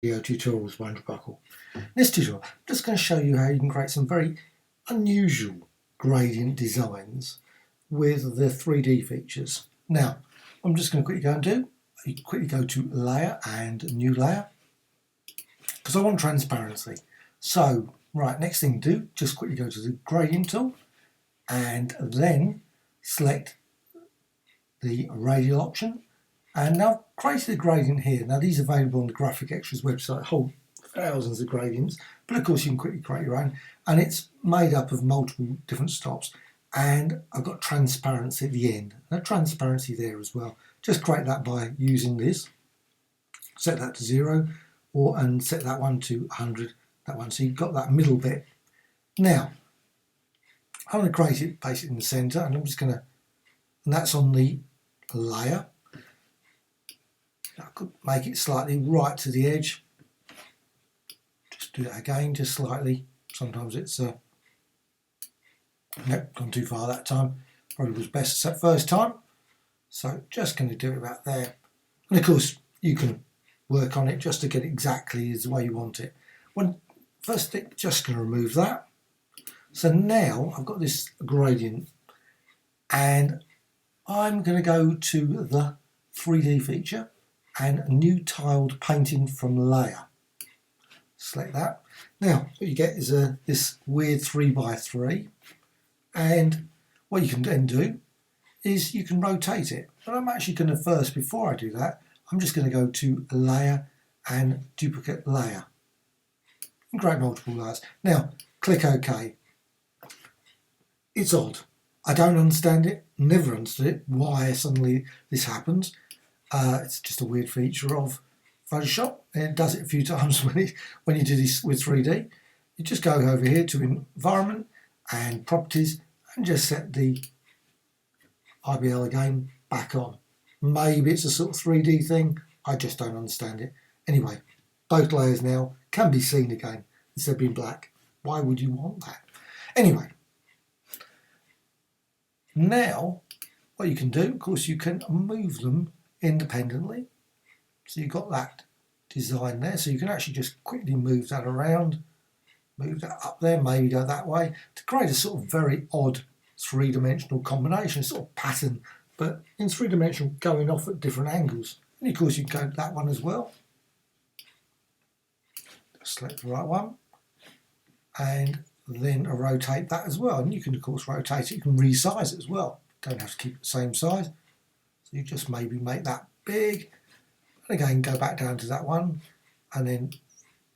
Video tutorials by Andrew Buckle. In this tutorial, I'm just going to show you how you can create some very unusual gradient designs with the 3D features. Now, I'm just going to quickly go to Layer and New Layer because I want transparency. So, right, next thing to do, just quickly go to the Gradient tool and then select the radial option. And now I've created a gradient here. Now these are available on the Graphic Extras website, whole thousands of gradients, but of course you can quickly create your own. And it's made up of multiple different stops. And I've got transparency at the end. And a transparency there as well. Just create that by using this. Set that to 0 and set that one to 100, that one. So you've got that middle bit. Now, I'm going to create it basically in the center, and I'm just going to, and that's on the layer. I could make it slightly right to the edge. Just do that again, just slightly. Sometimes it's nope, gone too far that time. Probably was best set first time. So just going to do it about there. And of course you can work on it just to get it exactly as the way you want it. First thing, just going to remove that. So now I've got this gradient and I'm going to go to the 3D feature and new tiled painting from layer. Select that. Now what you get is this weird 3x3, and what you can then do is you can rotate it. But I'm actually going to first, before I do that, I'm just going to go to layer and duplicate layer and create multiple layers. Now click OK. It's odd. I don't understand it, never understood it, why suddenly this happens. It's just a weird feature of Photoshop, and it does it a few times when you do this with 3D. You just go over here to Environment and Properties and just set the IBL again back on. Maybe it's a sort of 3D thing, I just don't understand it. Anyway, both layers now can be seen again instead of being black. Why would you want that? Anyway, now what you can do, of course, you can move them independently. So you've got that design there, so you can actually just quickly move that around, move that up there, maybe go that way, to create a sort of very odd three-dimensional combination, sort of pattern, but in three-dimensional going off at different angles. And of course you can go that one as well. Select the right one and then rotate that as well, and you can of course rotate it, you can resize it as well, don't have to keep it the same size. So you just maybe make that big, and again go back down to that one, and then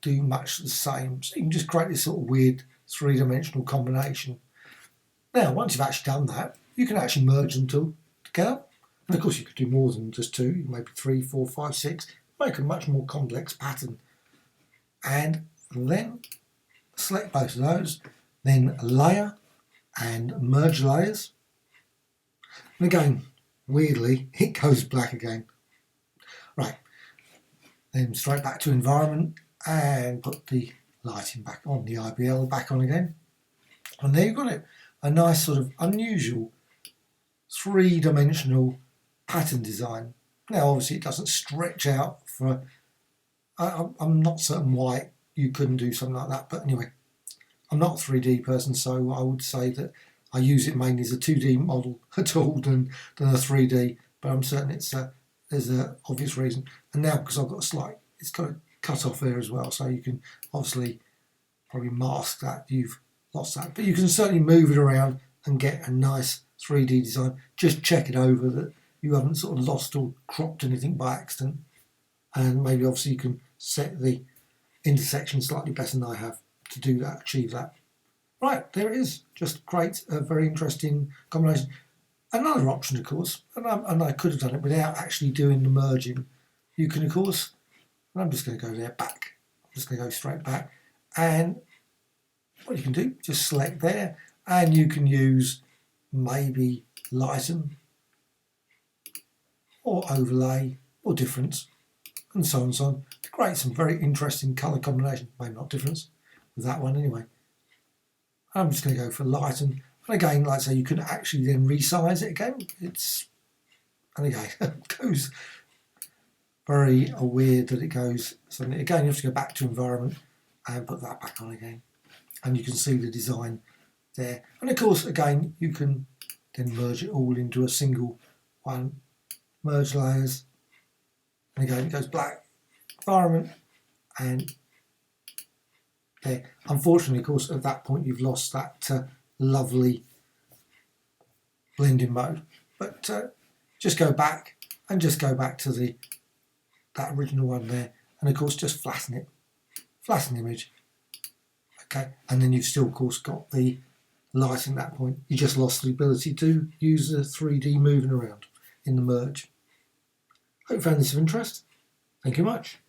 do much the same. So you can just create this sort of weird three-dimensional combination. Now, once you've actually done that, you can actually merge them together. And of course, you could do more than just two, maybe 3, 4, 5, 6. Make a much more complex pattern. And then select both of those, then layer and merge layers. And again, weirdly, it goes black again. Right, then straight back to environment and put the lighting back on, the IBL back on again. And there you've got it, a nice sort of unusual three-dimensional pattern design. Now obviously it doesn't stretch out for, I'm not certain why you couldn't do something like that, but anyway, I'm not a 3D person, so I would say that I use it mainly as a 2D model at all than a 3D, but I'm certain there's an obvious reason. And now because I've got it's got a cut off there as well, so you can obviously probably mask that you've lost that. But you can certainly move it around and get a nice 3D design. Just check it over that you haven't sort of lost or cropped anything by accident. And maybe obviously you can set the intersection slightly better than I have to do that, achieve that. Right, there it is. Just create a very interesting combination. Another option, of course, and I could have done it without actually doing the merging. You can, of course, and I'm just going to go there, back. I'm just going to go straight back. And what you can do, just select there, and you can use maybe lighten, or overlay, or difference, and so on and so on, to create some very interesting colour combination. Maybe not difference with that one anyway. I'm just going to go for lighten. And again, like I say, you can actually then resize it again. And again, it goes very aware that it goes. So again, you have to go back to environment and put that back on again. And you can see the design there. And of course, again, you can then merge it all into a single one. Merge layers. And again, it goes black, environment, and there. Unfortunately, of course, at that point, you've lost that lovely blending mode. But just go back and just go back to that original one there. And of course, just flatten it. Flatten the image. Okay, and then you've still, of course, got the light at that point. You just lost the ability to use the 3D moving around in the merge. Hope you found this of interest. Thank you much.